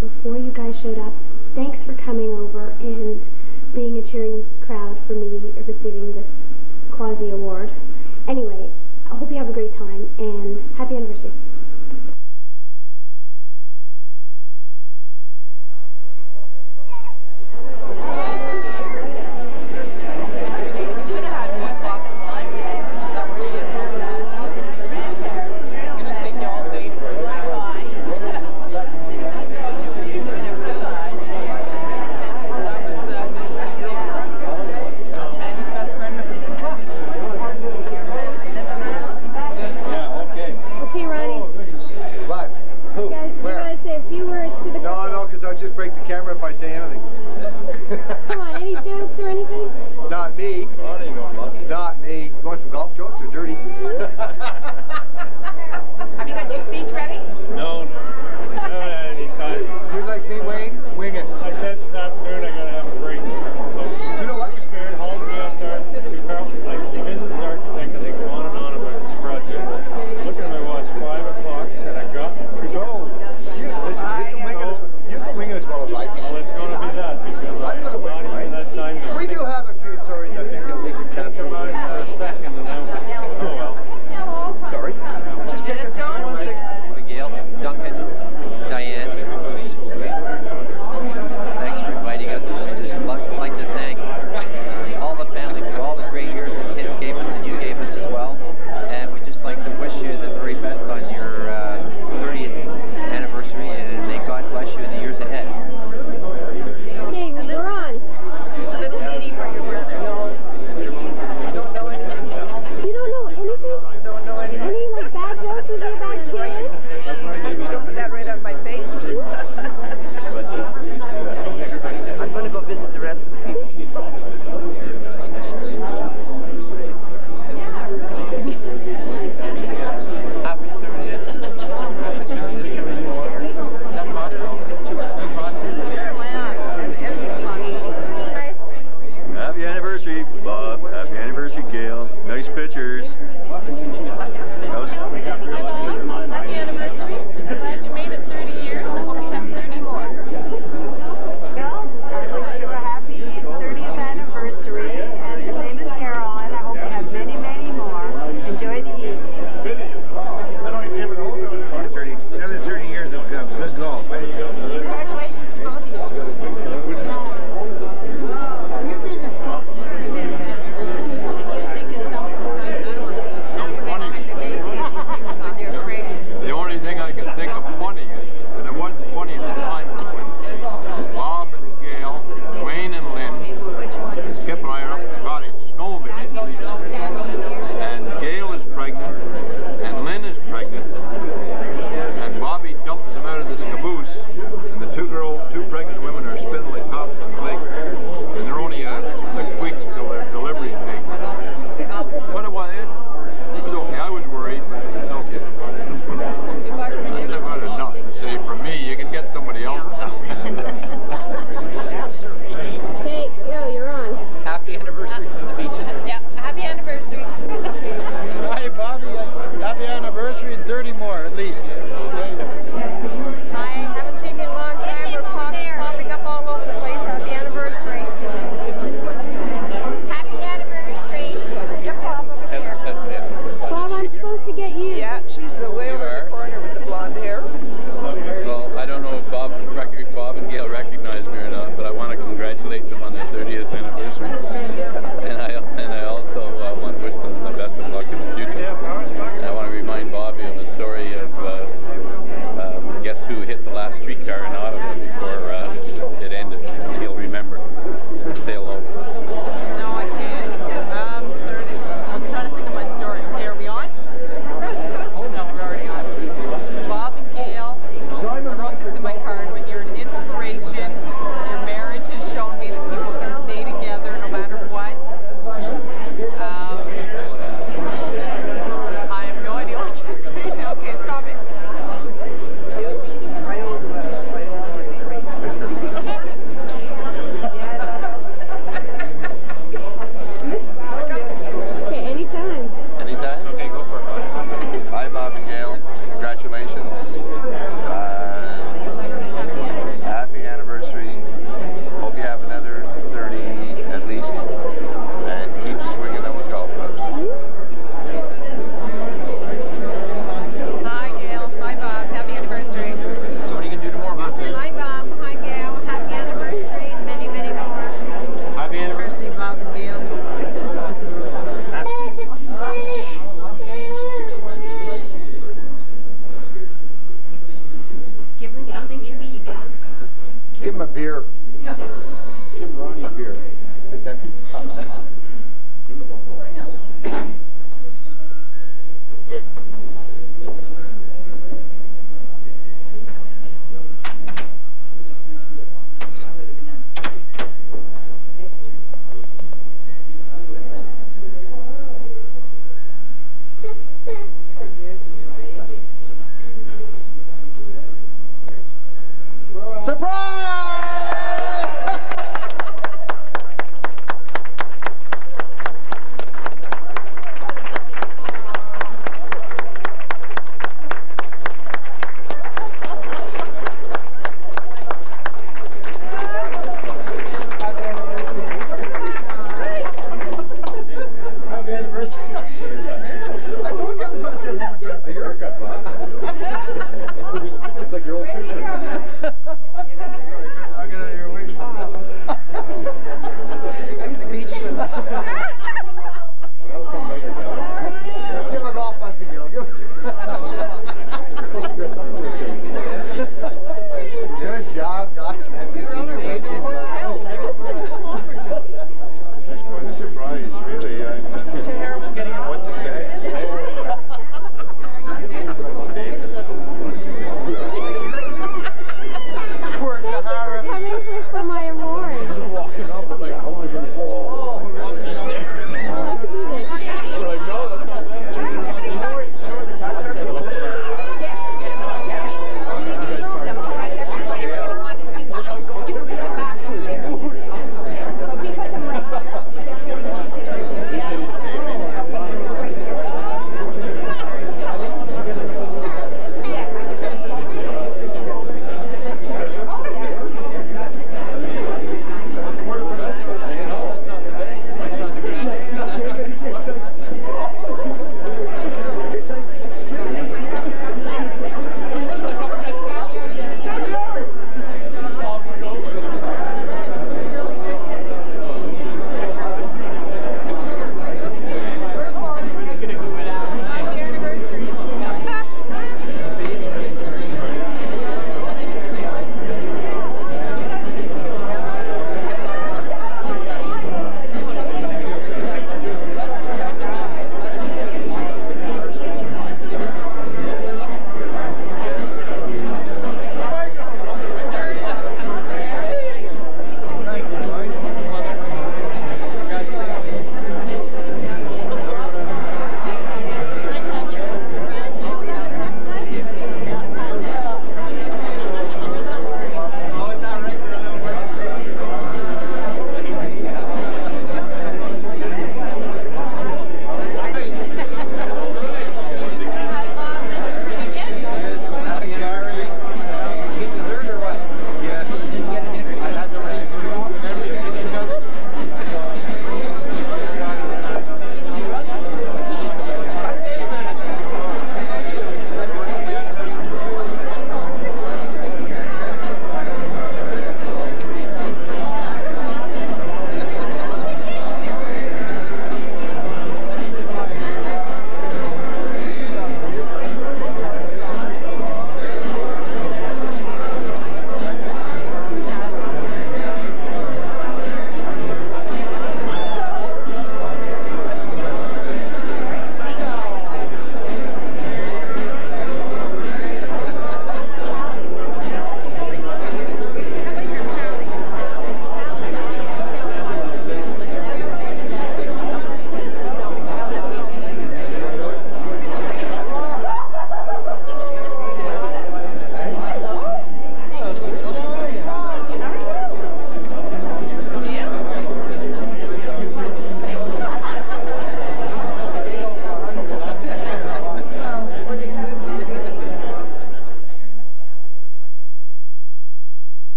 before you guys showed up. Thanks for coming over and being a cheering crowd for me receiving this quasi award. Anyway, I hope you have a great time and happy anniversary. Just break the camera if I say anything. Come on, any jokes or anything? Not me. Not me. You want some golf jokes? They're dirty. Have you got your speech ready? No, any time. You like me, Wayne? Wing it. I said this afternoon I gotta have a break. So, do you know what? Spirit hauled me up there to Carl. I visited his architect. I think on and on about this project. Looking at my watch, 5 o'clock. I said I got to go. Listen, you can wing it as well as I can. Well, it's going to be that because I'm not even that time. We do have a few stories I think that we can Give him a beer. Give him Ronnie's beer. It's empty. Surprise!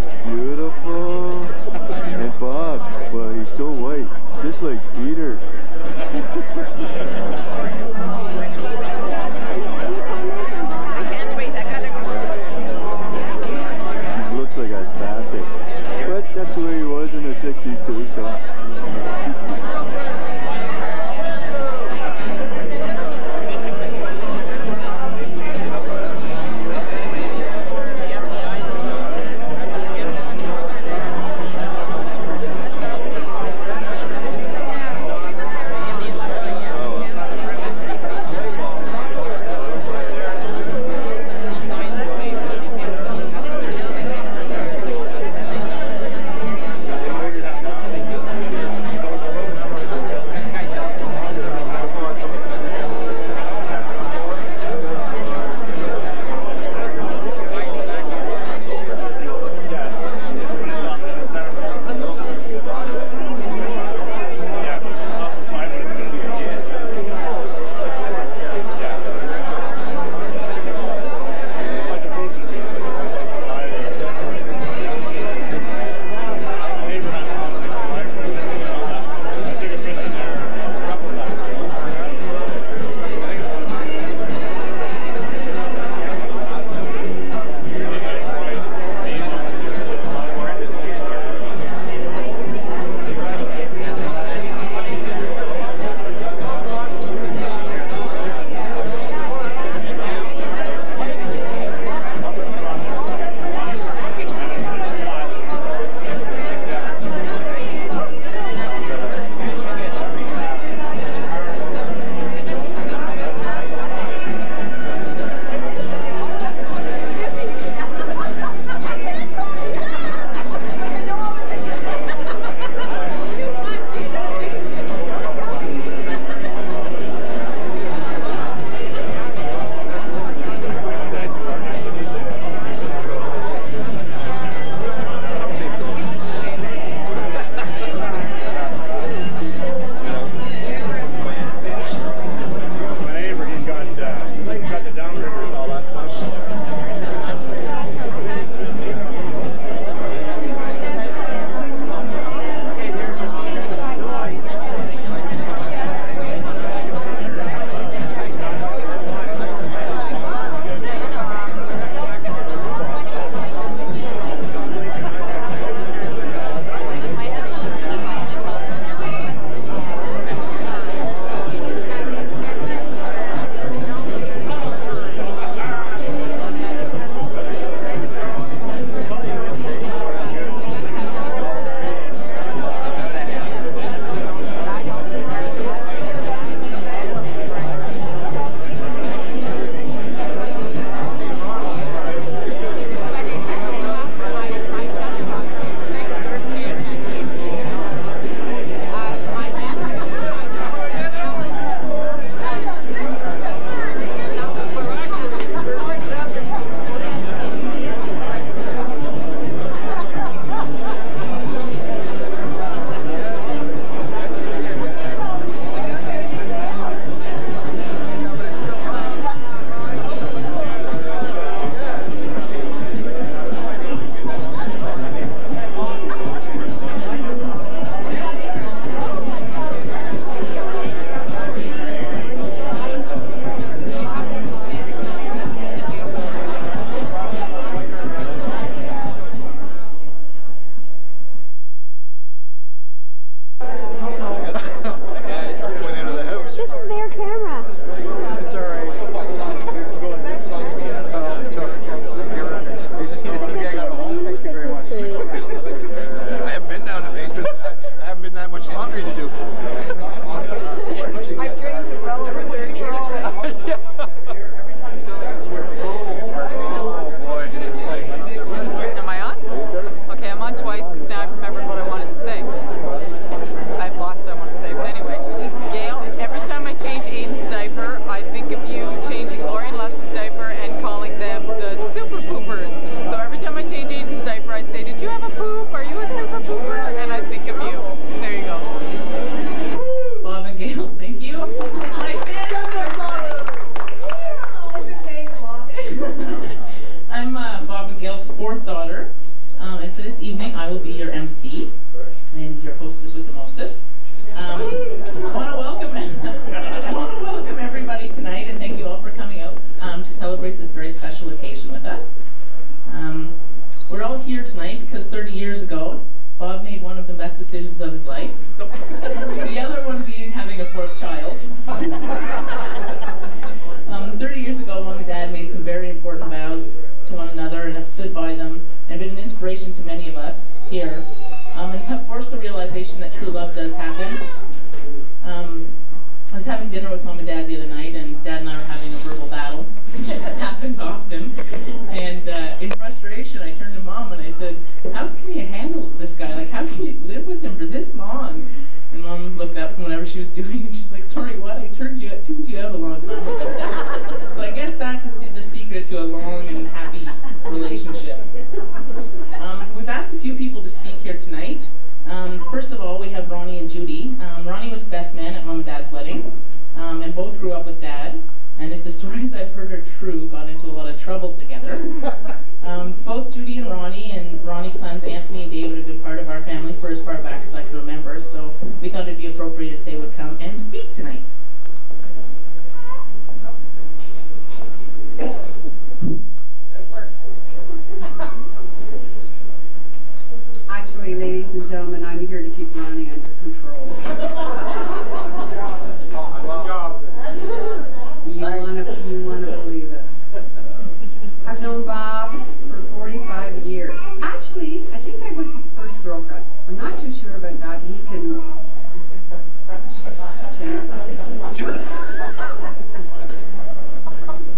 just beautiful. And Bob, well, he's so white, just like Peter. He looks like a spastic. But that's the way he was in the 60s too, so. this evening I will be your MC and your hostess with the mostest. I want to welcome everybody tonight and thank you all for coming out to celebrate this very special occasion with us. We're all here tonight because 30 years ago, Bob made one of the best decisions of his life. The other one being having a fourth child. 30 years ago, Mom and Dad made some very important vows to one another and have stood by them and been an inspiration to many of us here and have forced the realization that true love does happen. I was having dinner with Mom and Dad the other night, and Dad and I were having a verbal battle. It happens often. And in frustration, I turned to Mom and I said, "How can you handle this guy? Like, how can you live with him for this long?" And Mom looked up from whatever she was doing, and she's like, "Sorry, what? I tuned you out a long time ago." So I guess that's the secret to a long and happy relationship. We've asked a few people to speak here tonight. First of all, we have Ronnie and Judy. Ronnie was best man at Mom and Dad's wedding, and both grew up with Dad. And if the stories I've heard are true, got into a lot of trouble together. Both Judy and Ronnie's sons Anthony and David have been part of our family for as far back as I can remember, so we thought it'd be appropriate if they would come and speak tonight. Actually, ladies and gentlemen, I'm here to keep Ronnie under control. Good job. You want to believe it. I've known Bob for 45 years. Actually, I think I was his first girlfriend. I'm not too sure about that. He can change something.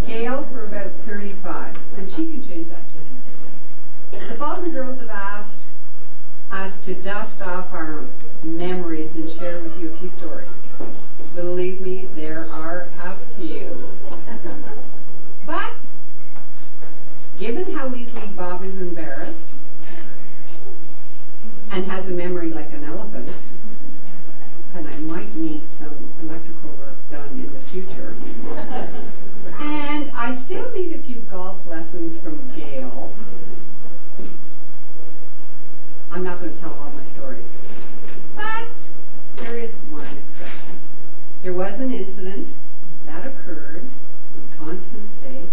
Gayles for about 35, and she can change that too. The Bob and girls have asked us to dust off our memories and share with you a few stories. Believe me, there are a few. But, given how easily Bob is embarrassed and has a memory like an elephant, and I might need some electrical work done in the future, and I still need a few golf lessons from Gail, I'm not going to tell all my stories. But there is one exception. There was an incident that occurred in Constance Bay,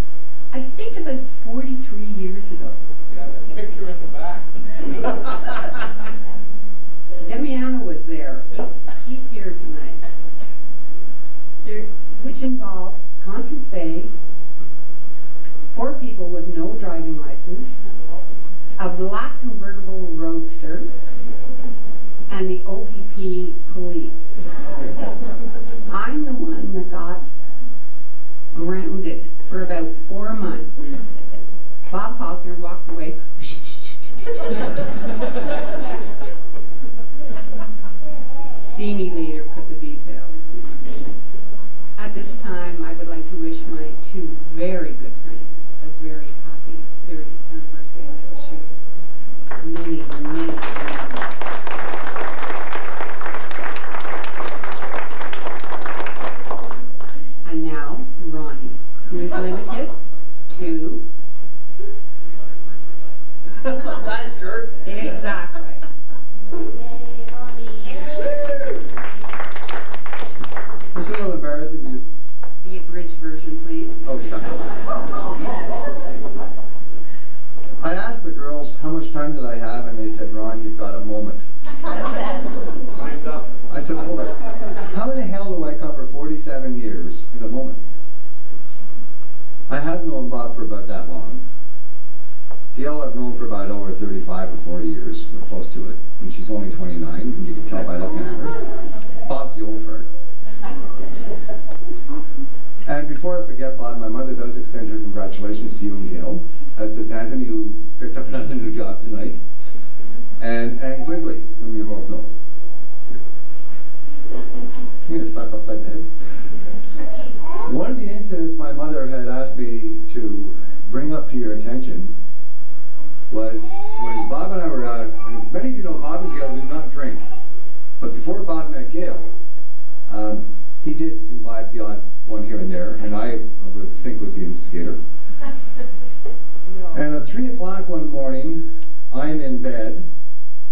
I think about 43 years ago. Yeah, the picture in the back. Demiano was there. He's here tonight. Which involved Constance Bay, 4 people with no driving license, a black convertible roadster, and the OPP police. I'm the one that got grounded for about 4 months. Bob Faulkner walked away. See me later for the details. At this time, I would like to wish my 2 very good friends a very happy 30th anniversary, and I wish you many, many years. And now, Ronnie, who is limited to... Thanks, Kurt. Exactly. This is a little embarrassing because... The abridged version, please. Oh, shut up. I asked the girls how much time did I have, and they said, "Ron, you've got a moment." Time's up. I said, "Hold it. How in the hell do I cover 47 years in a moment?" I have known Bob for about that long. Gail I've known for about 35 or 40 years, or close to it, and she's only 29, and you can tell by looking at her. Bob's the old fart. And before I forget, Bob, my mother does extend her congratulations to you and Gail, as does Anthony, who picked up another new job tonight, and Quigley, whom you both know. You're gonna slap upside the head. One of the incidents my mother had asked me to bring up to your attention was when Bob and I were out. Many of you know Bob and Gail do not drink, but before Bob met Gail, he did imbibe the odd one here and there, and I would think was the instigator. And at 3 o'clock one morning, I'm lying in bed,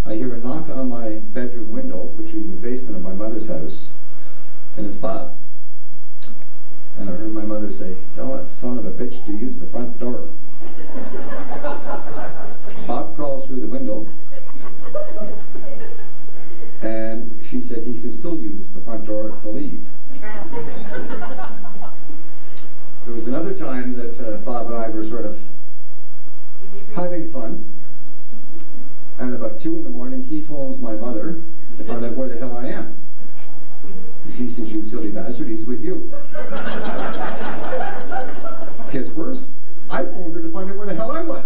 I hear a knock on my bedroom window, which is in the basement of my mother's house, and it's Bob. And I heard my mother say, "Tell that son of a bitch to use the front door." Bob crawls through the window, and she said he can still use the front door to leave. There was another time that Bob and I were sort of having fun, and about 2 in the morning he phones my mother to find out where the hell I am. She says, "You silly bastard, he's with you." Gets worse, I phoned her to find out where the hell I was.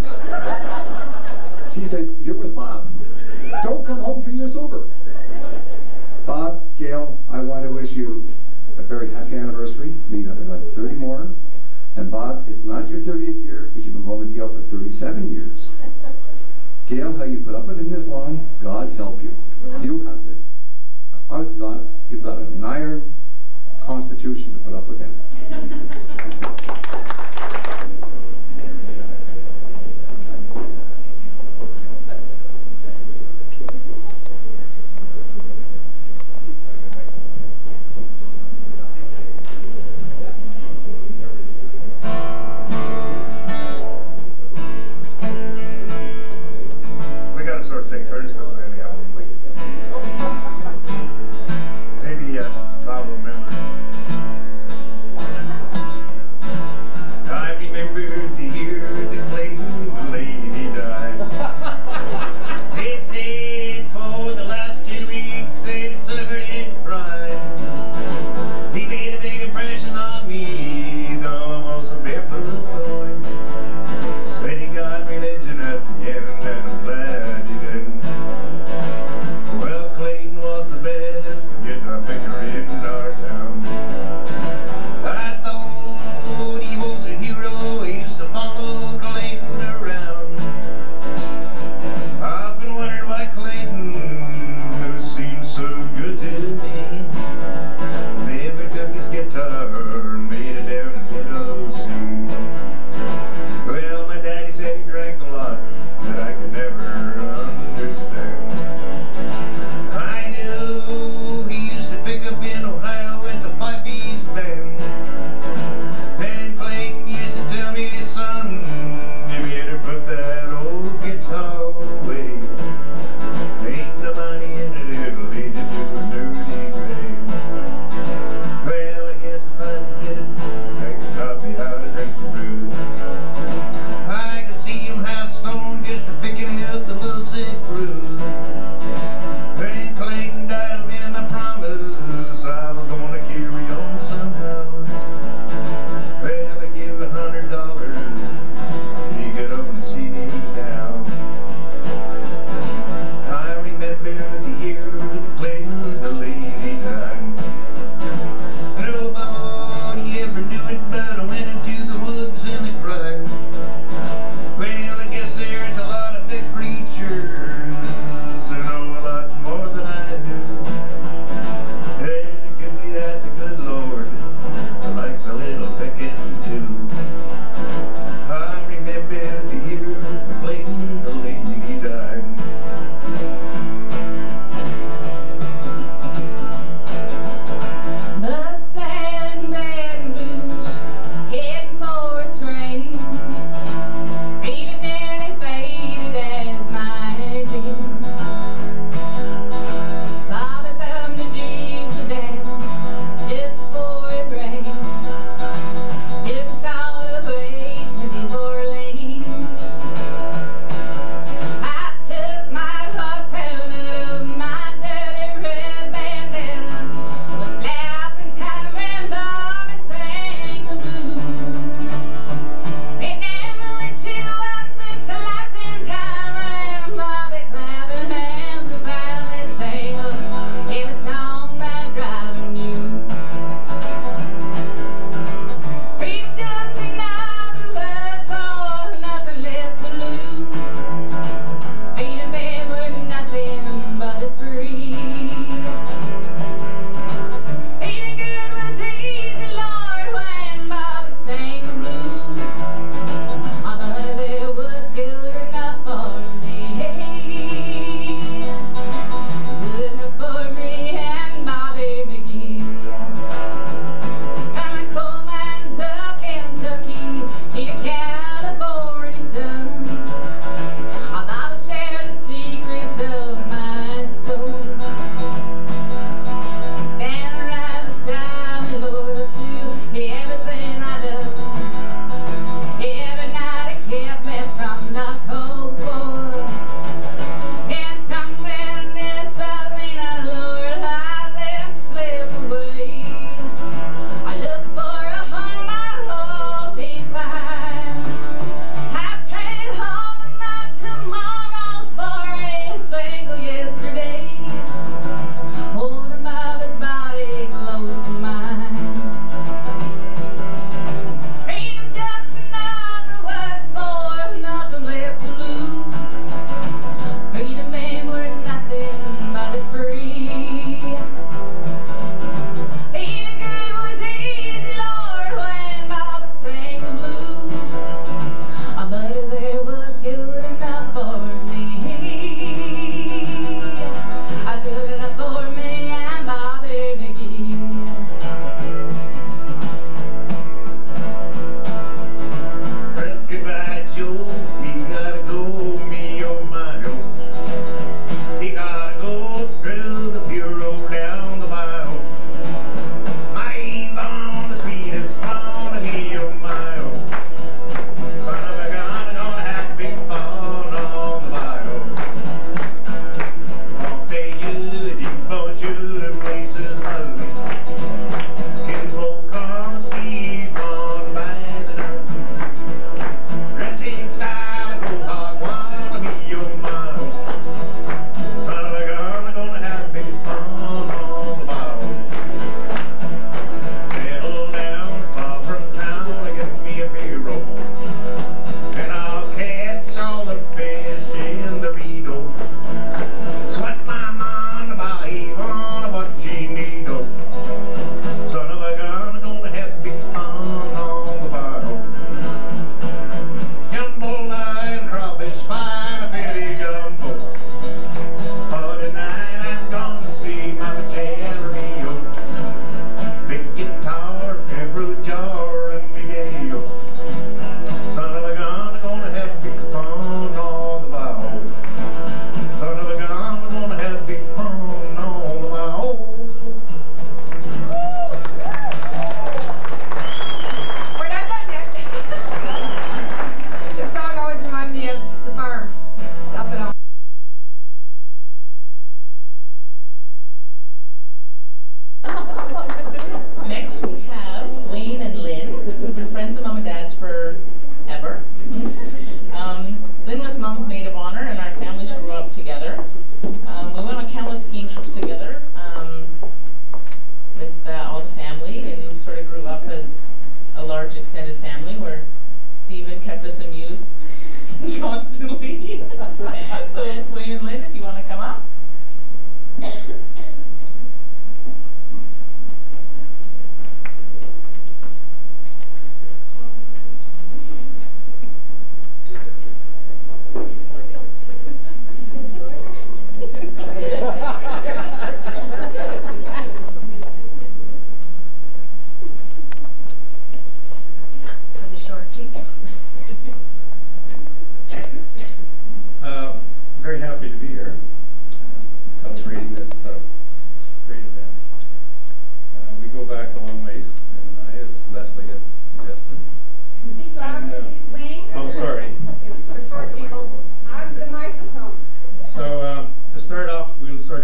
She said, "You're with Bob. Don't come home till you're sober." Bob, Gail, I want to wish you a very happy anniversary. May you have like 30 more. And Bob, it's not your 30th year, because you've been going with Gail for 37 years. Gail, how you put up with him this long, God help you. You have the, honest to God, you've got an iron constitution to put up with him. We gotta sort of take turns because we only have 1 week. Maybe Bob will remember. I've been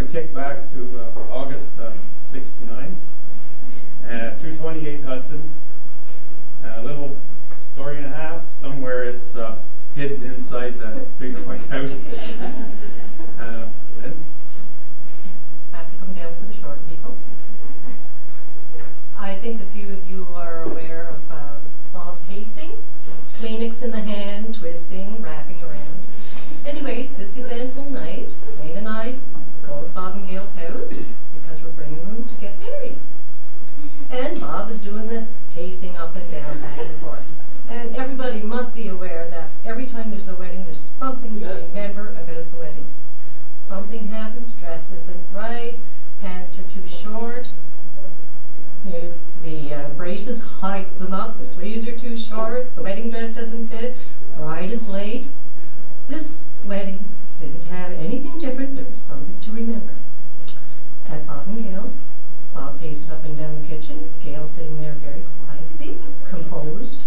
to kick back to August '69, 228 Hudson. A little story and a half. Somewhere it's hidden inside that big white house. Lynn? Have to come down for the short people. I think a few of you are aware of Bob pacing, Kleenex in the hand, twisting, wrapping around. Anyways, this eventful night, Wayne and I go to Bob and Gayles' house because we're bringing them to get married. And Bob is doing the pacing up and down, back and forth. And everybody must be aware that every time there's a wedding, there's something to remember about the wedding. Something happens, dress isn't right, pants are too short, the braces hike them up, the sleeves are too short, the wedding dress doesn't fit, bride is late. This wedding didn't have anything different, there was something to remember. At Bob and Gayles, Bob paced up and down the kitchen, Gayles sitting there very quietly, composed.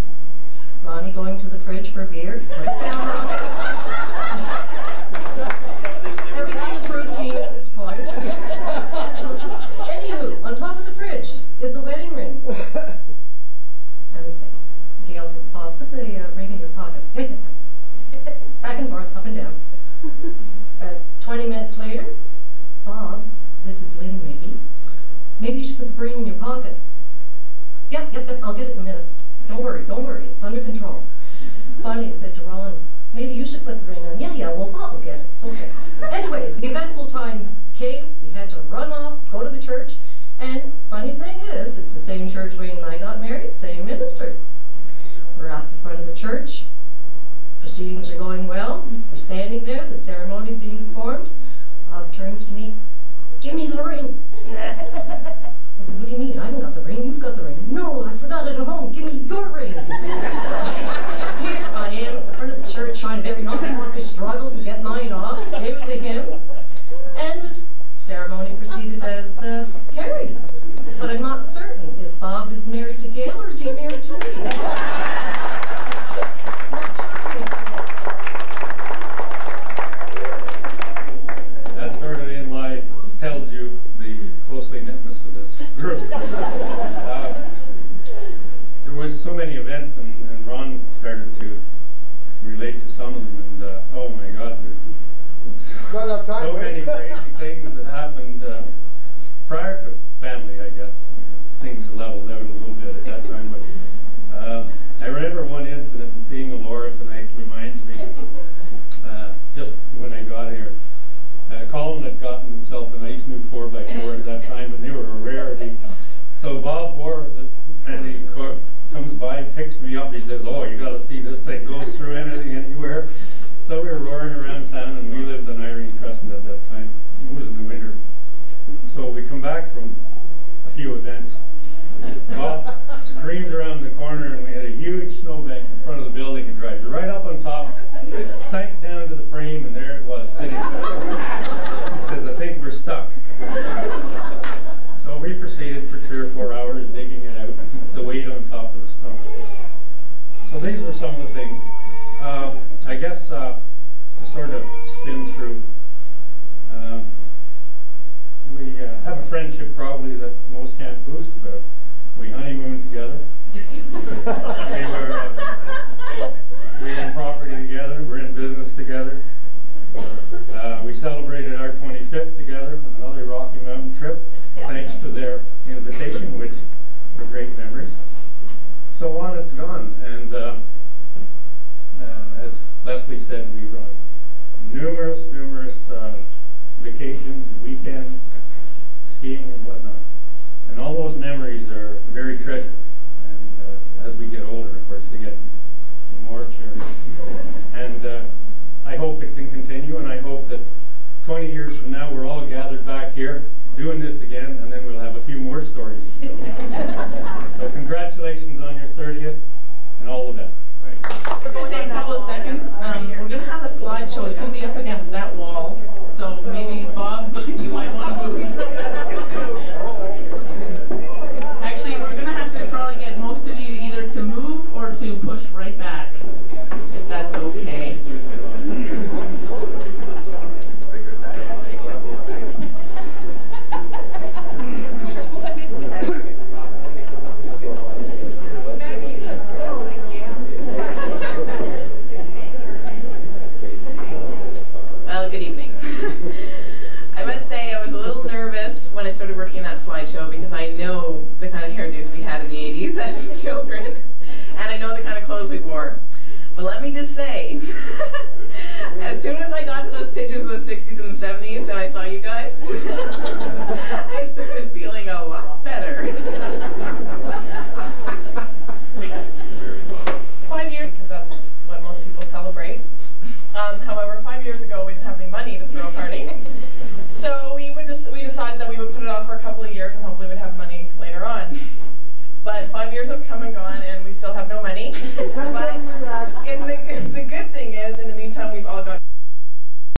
Ronnie going to the fridge for beer, put it down. Everything is routine at this point. Anywho, on top of the fridge is the wedding ring. I would say, Gayles said, Bob, put the ring in your pocket. Back and forth, up and down. 20 minutes later, Bob, this is Lynn maybe you should put the ring in your pocket. Yep, I'll get it in a minute. Don't worry, it's under control. Finally, I said to Ron, maybe you should put the ring on. Yeah, well, Bob will get it. It's okay. Anyway, the eventful time came. We had to run off, go to the church. And funny thing is, it's the same church Wayne and I got married, same minister. We're at the front of the church. Proceedings are going well. We're standing there. The ceremony is being performed. Bob turns to me. Give me the ring. I said, what do you mean? I haven't got the ring. You've got the ring. No, I forgot it at home. Give me your ring. So, here I am at the front of the church trying to not want to struggle and get mine off. Gave it to him. And the ceremony proceeded as carried. But I'm not certain if Bob is married to Gayle or is he married to me. That sort of inlay tells you the closely knitness of this group. There was so many events, and Ron started to relate to some of them, and oh my God, there's so many crazy things that happened prior to family, I guess. Things leveled out a little bit at that time, but I remember one incident, and seeing Laura tonight reminds me, just when I got here, Colin had gotten himself a nice new 4x4 at that time, and they were a rarity. So Bob borrows it, and he comes by, picks me up. He says, "Oh, you got to see this thing. Goes through anything, anywhere." So we were roaring around town, and we lived on Irene Crescent at that time. It was in the winter. So we come back from a few events. Bob screams around the corner, and we had a huge snowbank in front of the building and drives right up on top. It sank down to the frame, and there it was, sitting there. He says, "I think we're stuck." So we proceeded for 3 or 4 hours digging it out, the weight on top of the snow. So these were some of the things. I guess to sort of spin through, we have a friendship probably that most can't boast about. We honeymooned together. We were in property together. We're in business together. We celebrated our 25th together on another Rocky Mountain trip, thanks to their invitation, which were great memories. So on it's gone, and as Leslie said, we run numerous vacations, weekends, skiing and whatnot. And all those memories are very treasured. And as we get older, of course, they get more cherished. And I hope it can continue, and I hope that 20 years from now we're all gathered back here doing this again, and then we'll have a few more stories to tell. So congratulations on your 30th, and all the best. We're going to take a couple of seconds. We're going to have a slideshow. It's going to be up against that wall. So maybe, Bob, you might want to move. Actually, we're going to have to probably get most of you either to move or to push right back, if that's okay. say.